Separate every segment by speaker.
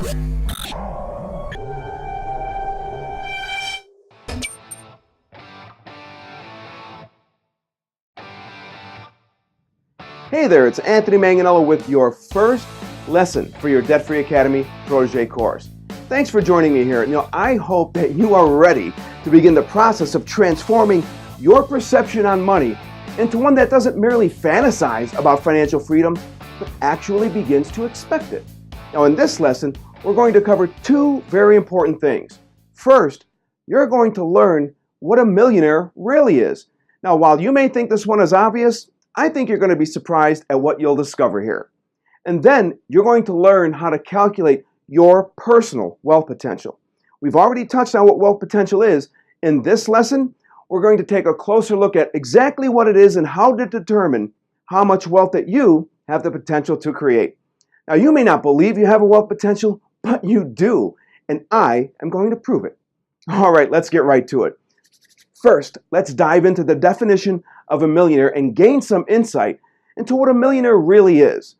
Speaker 1: Hey there, it's Anthony Manganiello with your first lesson for your Debt Free Academy Protege course. Thanks for joining me here. I hope that you are ready to begin the process of transforming your perception on money into one that doesn't merely fantasize about financial freedom, but actually begins to expect it. Now, in this lesson, we're going to cover two very important things. First, you're going to learn what a millionaire really is. Now, while you may think this one is obvious, I think you're going to be surprised at what you'll discover here. And then you're going to learn how to calculate your personal wealth potential. We've already touched on what wealth potential is. In this lesson, we're going to take a closer look at exactly what it is and how to determine how much wealth that you have the potential to create. Now, you may not believe you have a wealth potential, but you do, and I am going to prove it. All right, let's get right to it. First, let's dive into the definition of a millionaire and gain some insight into what a millionaire really is.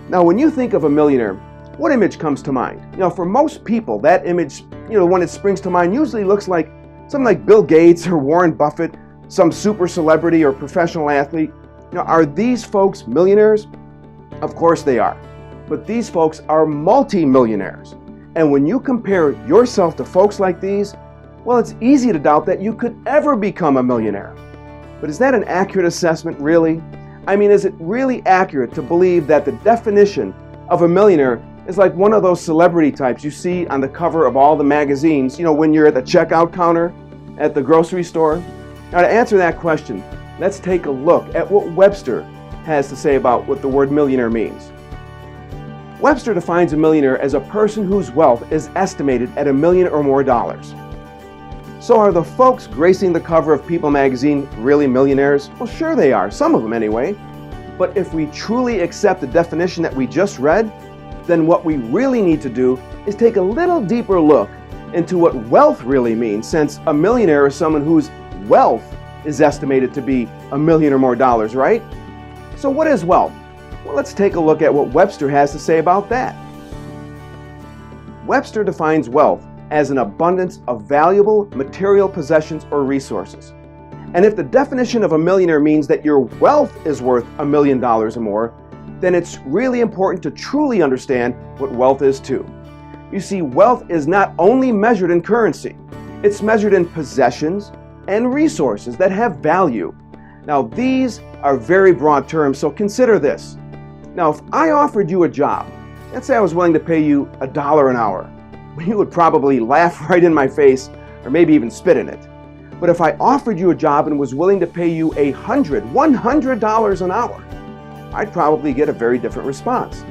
Speaker 1: Now, when you think of a millionaire, what image comes to mind? For most people, that image, when it springs to mind, usually looks like something like Bill Gates or Warren Buffett, some super celebrity or professional athlete. Are these folks millionaires? Of course they are. But these folks are multi-millionaires. And when you compare yourself to folks like these, well, it's easy to doubt that you could ever become a millionaire. But is that an accurate assessment, really? Is it really accurate to believe that the definition of a millionaire is like one of those celebrity types you see on the cover of all the magazines, when you're at the checkout counter at the grocery store? Now, to answer that question, let's take a look at what Webster has to say about what the word millionaire means. Webster defines a millionaire as a person whose wealth is estimated at $1 million or more. So are the folks gracing the cover of People magazine really millionaires? Well, sure they are, some of them anyway. But if we truly accept the definition that we just read, then what we really need to do is take a little deeper look into what wealth really means, since a millionaire is someone whose wealth is estimated to be $1 million or more, right? So what is wealth? Well, let's take a look at what Webster has to say about that. Webster defines wealth as an abundance of valuable material possessions or resources. And if the definition of a millionaire means that your wealth is worth $1 million or more, then it's really important to truly understand what wealth is too. You see, wealth is not only measured in currency, it's measured in possessions and resources that have value. Now, these are very broad terms, so consider this. Now, if I offered you a job, let's say I was willing to pay you $1 an hour, you would probably laugh right in my face or maybe even spit in it. But if I offered you a job and was willing to pay you $100 an hour, I'd probably get a very different response.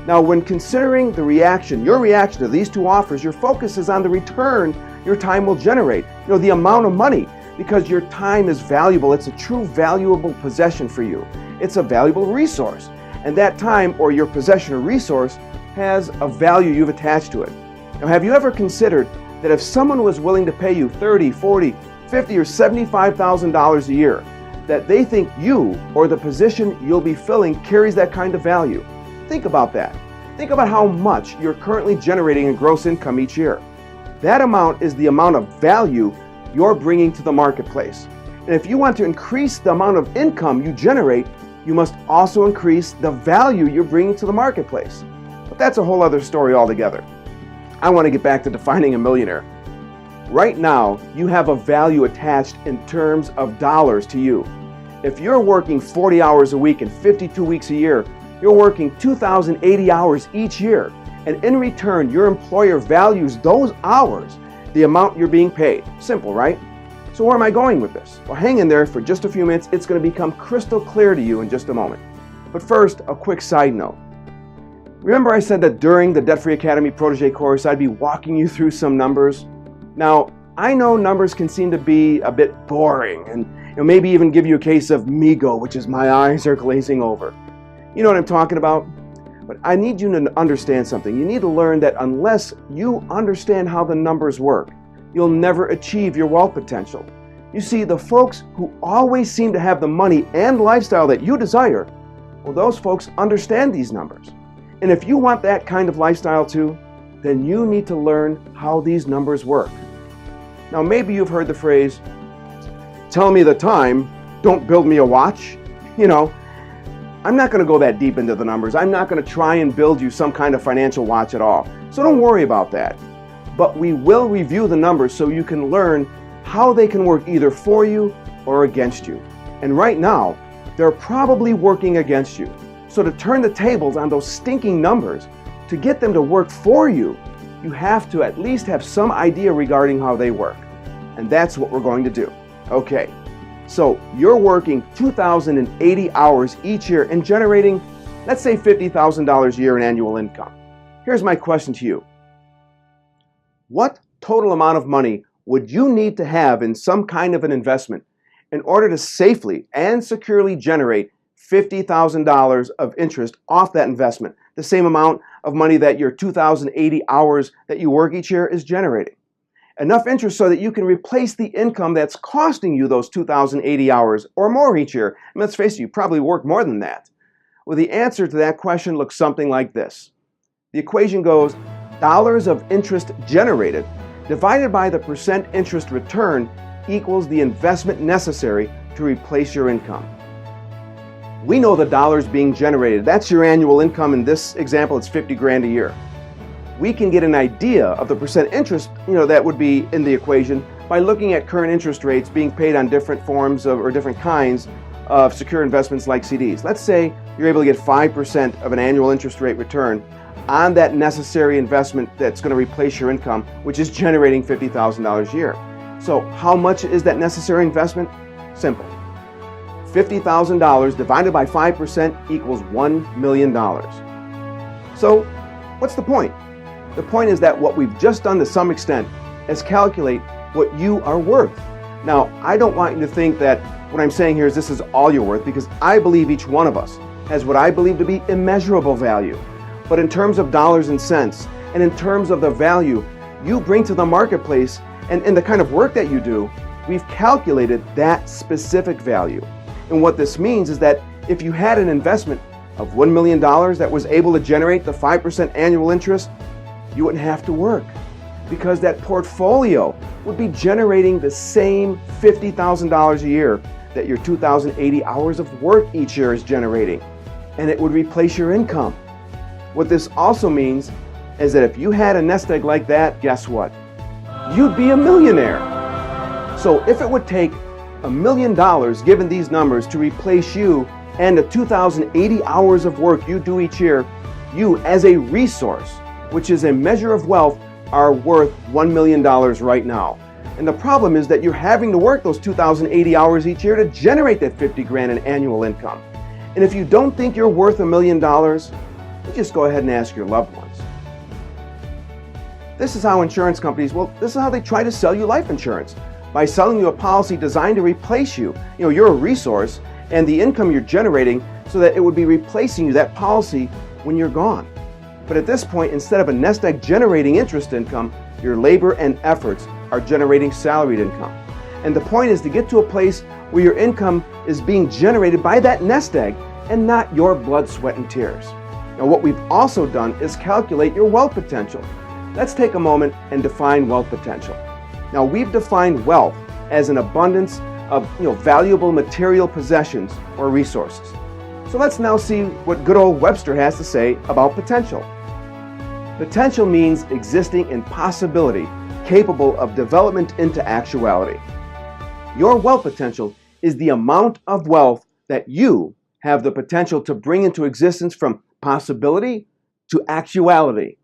Speaker 1: Now, when considering your reaction to these two offers, your focus is on the return your time will generate, the amount of money, because your time is valuable. It's a true valuable possession for you. It's a valuable resource. And that time, or your possession or resource, has a value you've attached to it. Now, have you ever considered that if someone was willing to pay you $30,000, $40,000, $50,000 or $75,000 a year, that they think you or the position you'll be filling carries that kind of value? Think about that. Think about how much you're currently generating in gross income each year. That amount is the amount of value you're bringing to the marketplace. And if you want to increase the amount of income you generate, you must also increase the value you're bringing to the marketplace. But that's a whole other story altogether. I want to get back to defining a millionaire. Right now, you have a value attached in terms of dollars to you. If you're working 40 hours a week and 52 weeks a year, you're working 2,080 hours each year. And in return, your employer values those hours, the amount you're being paid. Simple, right? So where am I going with this? Well, hang in there for just a few minutes. It's going to become crystal clear to you in just a moment. But first, a quick side note. Remember I said that during the Debt Free Academy Protege course, I'd be walking you through some numbers? Now, I know numbers can seem to be a bit boring and maybe even give you a case of migo, which is my eyes are glazing over. You know what I'm talking about? But I need you to understand something. You need to learn that unless you understand how the numbers work, you'll never achieve your wealth potential. You see, the folks who always seem to have the money and lifestyle that you desire, well, those folks understand these numbers. And if you want that kind of lifestyle too, then you need to learn how these numbers work. Now, maybe you've heard the phrase, "Tell me the time, don't build me a watch." I'm not going to go that deep into the numbers. I'm not going to try and build you some kind of financial watch at all. So don't worry about that. But we will review the numbers so you can learn how they can work either for you or against you. And right now, they're probably working against you. So to turn the tables on those stinking numbers, to get them to work for you, you have to at least have some idea regarding how they work. And that's what we're going to do. Okay, so you're working 2,080 hours each year and generating, let's say, $50,000 a year in annual income. Here's my question to you. What total amount of money would you need to have in some kind of an investment in order to safely and securely generate $50,000 of interest off that investment, the same amount of money that your 2,080 hours that you work each year is generating? Enough interest so that you can replace the income that's costing you those 2,080 hours or more each year. And let's face it, you probably work more than that. Well, the answer to that question looks something like this. The equation goes dollars of interest generated divided by the percent interest return equals the investment necessary to replace your income. We know the dollars being generated. That's your annual income. In this example, it's 50 grand a year. We can get an idea of the percent interest, that would be in the equation by looking at current interest rates being paid on different forms of or different kinds of secure investments like CDs. Let's say you're able to get 5% of an annual interest rate return on that necessary investment that's going to replace your income, which is generating $50,000 a year. So how much is that necessary investment? Simple. $50,000 divided by 5% equals $1 million. So what's the point? The point is that what we've just done to some extent is calculate what you are worth. Now, I don't want you to think that what I'm saying here is this is all you're worth, because I believe each one of us has what I believe to be immeasurable value. But in terms of dollars and cents, and in terms of the value you bring to the marketplace and the kind of work that you do, we've calculated that specific value. And what this means is that if you had an investment of $1 million that was able to generate the 5% annual interest, you wouldn't have to work, because that portfolio would be generating the same $50,000 a year that your 2,080 hours of work each year is generating, and it would replace your income. What this also means is that if you had a nest egg like that, guess what? You'd be a millionaire. So if it would take $1 million given these numbers to replace you and the 2,080 hours of work you do each year, you as a resource, which is a measure of wealth, are worth $1 million right now. And the problem is that you're having to work those 2,080 hours each year to generate that 50 grand in annual income. And if you don't think you're worth $1 million, you just go ahead and ask your loved ones. This is how insurance companies, this is how they try to sell you life insurance. By selling you a policy designed to replace you. You're a resource, and the income you're generating so that it would be replacing you, that policy, when you're gone. But at this point, instead of a nest egg generating interest income, your labor and efforts are generating salaried income. And the point is to get to a place where your income is being generated by that nest egg and not your blood, sweat, and tears. Now, what we've also done is calculate your wealth potential. Let's take a moment and define wealth potential. Now, we've defined wealth as an abundance of valuable material possessions or resources. So let's now see what good old Webster has to say about potential. Potential means existing in possibility, capable of development into actuality. Your wealth potential is the amount of wealth that you have the potential to bring into existence from possibility to actuality.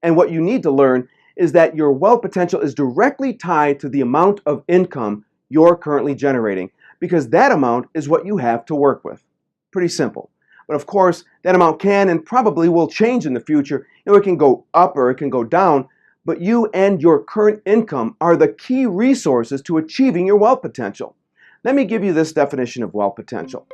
Speaker 1: And what you need to learn is that your wealth potential is directly tied to the amount of income you're currently generating, because that amount is what you have to work with. Pretty simple. But of course, that amount can and probably will change in the future. It can go up or it can go down, but you and your current income are the key resources to achieving your wealth potential. Let me give you this definition of wealth potential.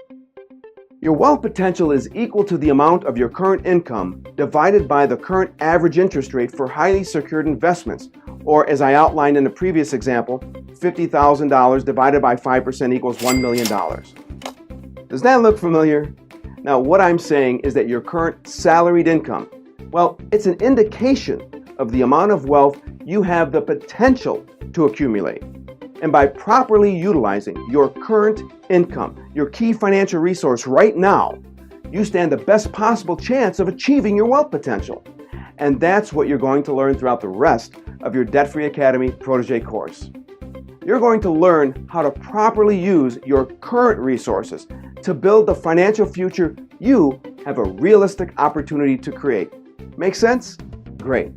Speaker 1: Your wealth potential is equal to the amount of your current income divided by the current average interest rate for highly secured investments, or as I outlined in the previous example, $50,000 divided by 5% equals $1 million. Does that look familiar? Now, what I'm saying is that your current salaried income, it's an indication of the amount of wealth you have the potential to accumulate. And by properly utilizing your current income, your key financial resource right now, you stand the best possible chance of achieving your wealth potential. And that's what you're going to learn throughout the rest of your Debt Free Academy Protege course. You're going to learn how to properly use your current resources to build the financial future you have a realistic opportunity to create. Make sense? Great.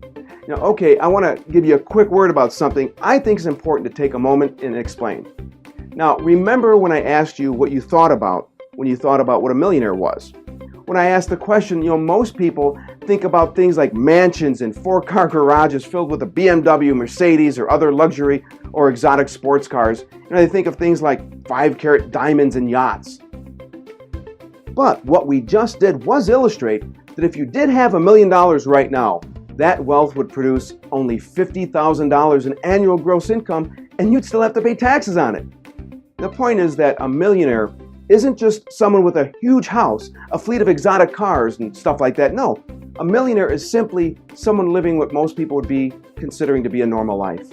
Speaker 1: Now, okay, I want to give you a quick word about something I think is important to take a moment and explain. Now, remember when I asked you what you thought about when you thought about what a millionaire was? When I asked the question, most people think about things like mansions and 4-car garages filled with a BMW, Mercedes, or other luxury or exotic sports cars. They think of things like 5-carat diamonds and yachts. But what we just did was illustrate that if you did have $1 million right now, that wealth would produce only $50,000 in annual gross income, and you'd still have to pay taxes on it. The point is that a millionaire isn't just someone with a huge house, a fleet of exotic cars and stuff like that. No, a millionaire is simply someone living what most people would be considering to be a normal life.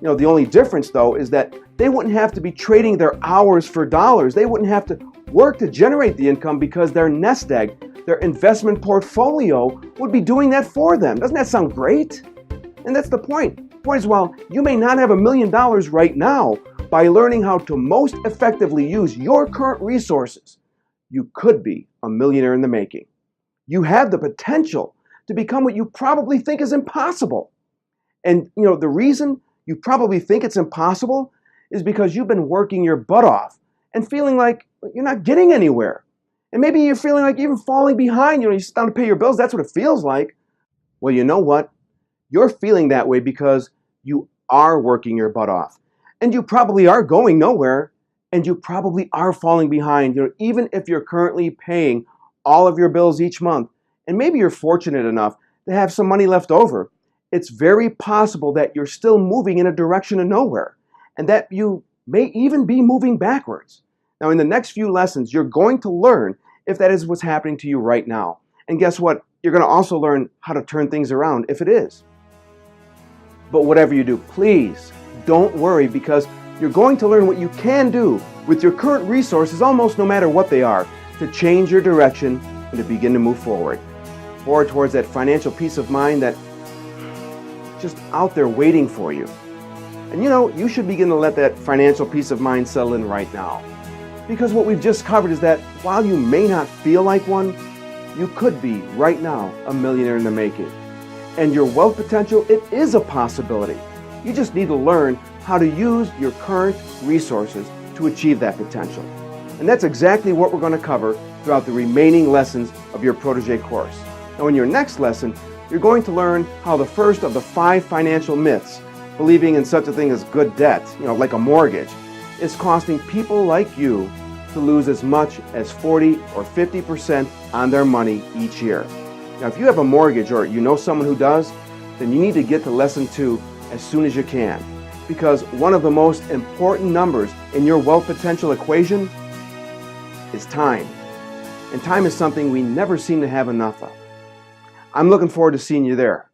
Speaker 1: The only difference, though, is that they wouldn't have to be trading their hours for dollars. They wouldn't have to work to generate the income because their nest egg, their investment portfolio, would be doing that for them. Doesn't that sound great? And that's the point. The point is, while you may not have $1 million right now, by learning how to most effectively use your current resources, you could be a millionaire in the making. You have the potential to become what you probably think is impossible. And the reason you probably think it's impossible is because you've been working your butt off and feeling like you're not getting anywhere. And maybe you're feeling like you're even falling behind. You sit down to pay your bills. That's what it feels like. Well, you know what? You're feeling that way because you are working your butt off. And you probably are going nowhere. And you probably are falling behind. Even if you're currently paying all of your bills each month, and maybe you're fortunate enough to have some money left over, it's very possible that you're still moving in a direction of nowhere, and that you may even be moving backwards. Now, in the next few lessons, you're going to learn if that is what's happening to you right now. And guess what? You're going to also learn how to turn things around if it is. But whatever you do, please don't worry, because you're going to learn what you can do with your current resources, almost no matter what they are, to change your direction and to begin to move forward towards that financial peace of mind that's just out there waiting for you. And you should begin to let that financial peace of mind settle in right now. Because what we've just covered is that while you may not feel like one, you could be right now a millionaire in the making. And your wealth potential, it is a possibility. You just need to learn how to use your current resources to achieve that potential. And that's exactly what we're going to cover throughout the remaining lessons of your Protege course. Now, in your next lesson, you're going to learn how the first of the 5 financial myths, believing in such a thing as good debt, like a mortgage, is costing people like you to lose as much as 40 or 50% on their money each year. Now, if you have a mortgage or you know someone who does, then you need to get to lesson 2 as soon as you can. Because one of the most important numbers in your wealth potential equation is time. And time is something we never seem to have enough of. I'm looking forward to seeing you there.